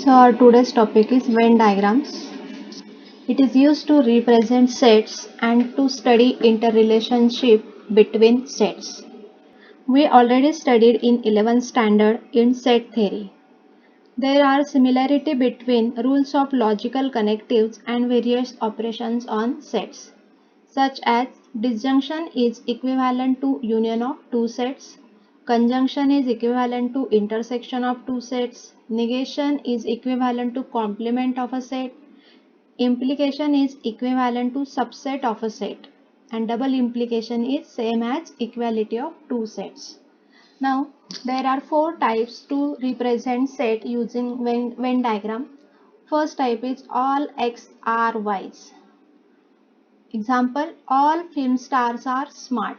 So our today's topic is Venn diagrams. It is used to represent sets and to study interrelationship between sets. We already studied in 11th standard in set theory. There are similarity between rules of logical connectives and various operations on sets, such as disjunction is equivalent to union of two sets, conjunction is equivalent to intersection of two sets, negation is equivalent to complement of a set, implication is equivalent to subset of a set, and double implication is same as equality of two sets. Now, there are four types to represent set using Venn diagram. First type is all X are Y's. Example, all film stars are smart.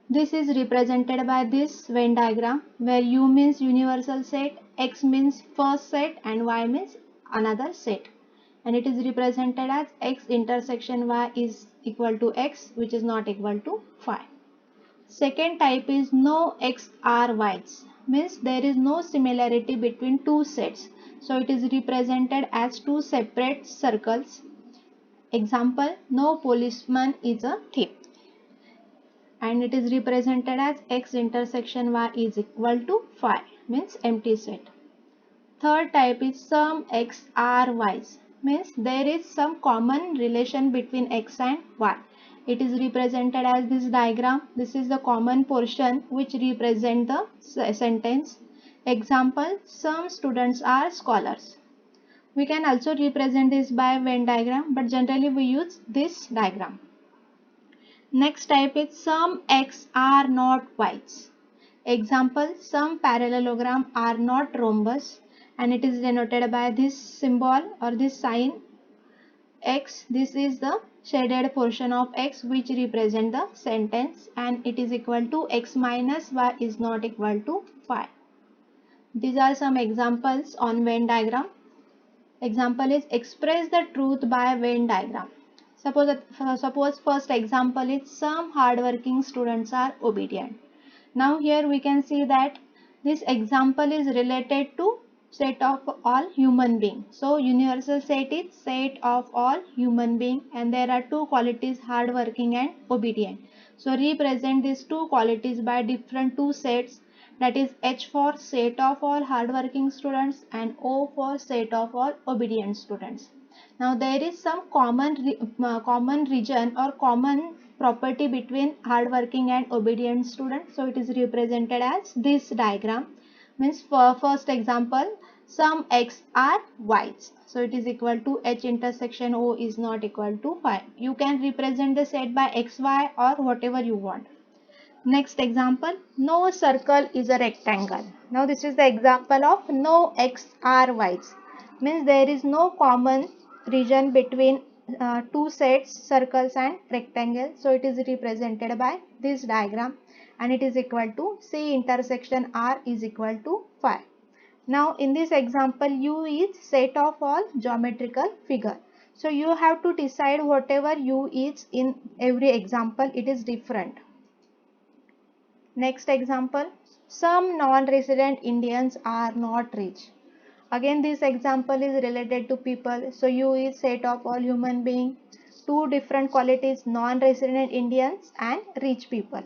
This is represented by this Venn diagram where U means universal set, X means first set and Y means another set. And it is represented as X intersection Y is equal to X, which is not equal to phi. Second type is no X are Y's, means there is no similarity between two sets. So it is represented as two separate circles. Example, no policeman is a thief. And it is represented as X intersection Y is equal to phi, means empty set. Third type is some X are Y's, means there is some common relation between X and Y. It is represented as this diagram. This is the common portion which represent the sentence. Example, some students are scholars. We can also represent this by Venn diagram, but generally we use this diagram. Next type is some X are not Y's. Example, some parallelogram are not rhombus, and it is denoted by this symbol or this sign X. This is the shaded portion of X which represent the sentence, and it is equal to X minus Y is not equal to phi. These are some examples on Venn diagram. Example is express the truth by Venn diagram. Suppose first example is some hardworking students are obedient. Now here we can see that this example is related to set of all human beings. So universal set is set of all human beings, and there are two qualities, hardworking and obedient. So represent these two qualities by different two sets, that is H for set of all hardworking students and O for set of all obedient students. Now there is some common region or common property between hardworking and obedient students. So it is represented as this diagram. Means for first example, some X are Y's. So it is equal to H intersection O is not equal to phi. You can represent the set by XY or whatever you want. Next example, no circle is a rectangle. Now this is the example of no X are Y's. Means there is no common region between two sets, circles and rectangle. So it is represented by this diagram, and it is equal to C intersection R is equal to phi. Now in this example, U is set of all geometrical figure. So you have to decide whatever U is in every example, it is different. Next example, some non-resident Indians are not rich. Again this example is related to people. So U is set of all human beings. Two different qualities, non-resident Indians and rich people.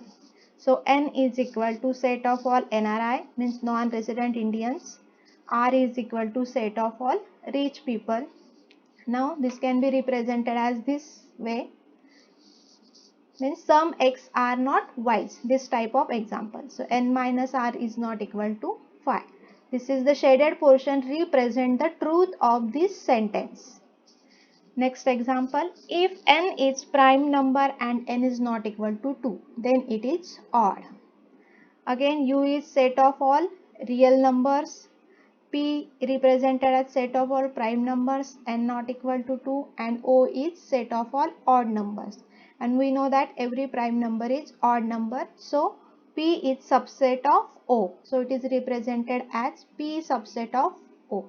So N is equal to set of all NRI, means non-resident Indians. R is equal to set of all rich people. Now this can be represented as this way, means some X are not Y's, this type of example. So N minus R is not equal to phi. This is the shaded portion represent the truth of this sentence. Next example, if N is prime number and N is not equal to 2, then it is odd. Again U is set of all real numbers. P represented as set of all prime numbers, N not equal to 2, and O is set of all odd numbers. And we know that every prime number is odd number. So P is subset of O. So it is represented as P subset of O.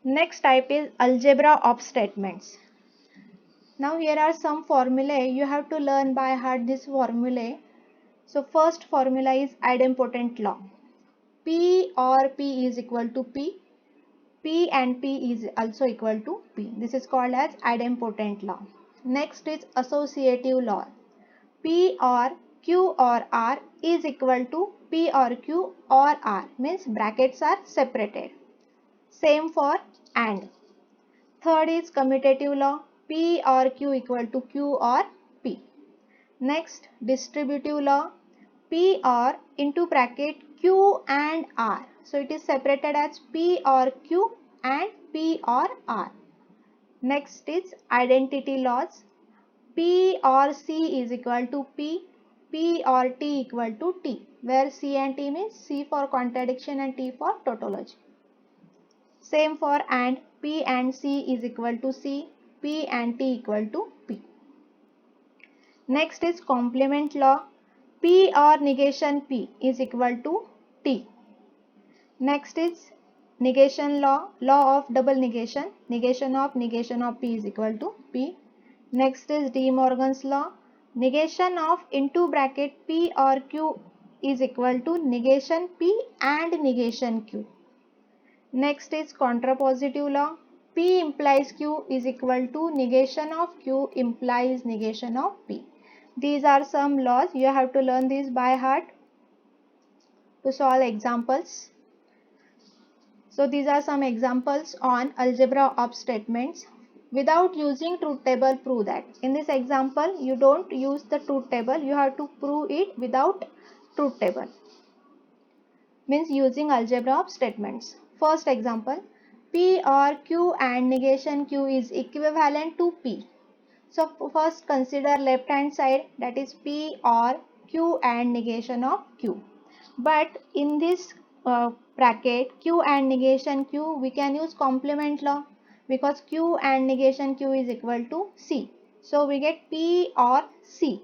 Next type is algebra of statements. Now here are some formulae. You have to learn by heart this formulae. So first formula is idempotent law. P or P is equal to P. P and P is also equal to P. This is called as idempotent law. Next is associative law. P or Q or R is equal to P or Q or R, means brackets are separated. Same for AND. Third is commutative law. P or Q equal to Q or P. Next, distributive law. P or into bracket Q and R. So it is separated as P or Q and P or R. Next is identity laws. P or C is equal to P. P or T equal to T, where C and T means C for contradiction and T for tautology. Same for AND. P and C is equal to C. P and T equal to P. Next is complement law. P or negation P is equal to T. Next is negation law. Law of double negation. Negation of P is equal to P. Next is De Morgan's law. Negation of into bracket P or Q is equal to negation P and negation Q. Next is contrapositive law. P implies Q is equal to negation of Q implies negation of P. These are some laws. You have to learn these by heart to solve examples. So these are some examples on algebra of statements. Without using truth table, prove that. In this example, you don't use the truth table. You have to prove it without truth table. Means using algebra of statements. First example, P or Q and negation Q is equivalent to P. So first consider left hand side, that is P or Q and negation of Q. But in this bracket Q and negation Q, we can use complement law because Q and negation Q is equal to C. So we get P or C.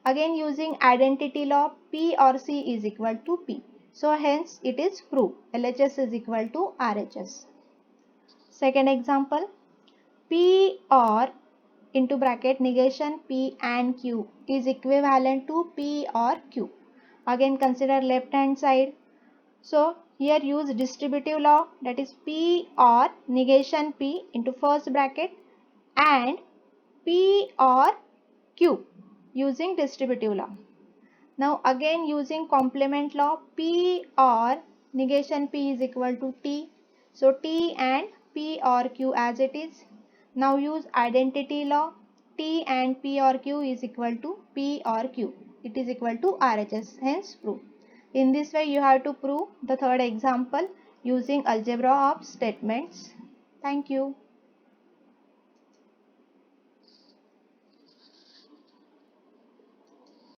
Again using identity law, P or C is equal to P. So hence it is proved. LHS is equal to RHS. Second example, P or into bracket negation P and Q is equivalent to P or Q. Again consider left hand side. So here use distributive law, that is P or negation P into first bracket and P or Q using distributive law. Now again using complement law, P or negation P is equal to T. So T and P or Q as it is. Now use identity law, T and P or Q is equal to P or Q. It is equal to RHS, hence prove. In this way you have to prove the third example using algebra of statements. Thank you.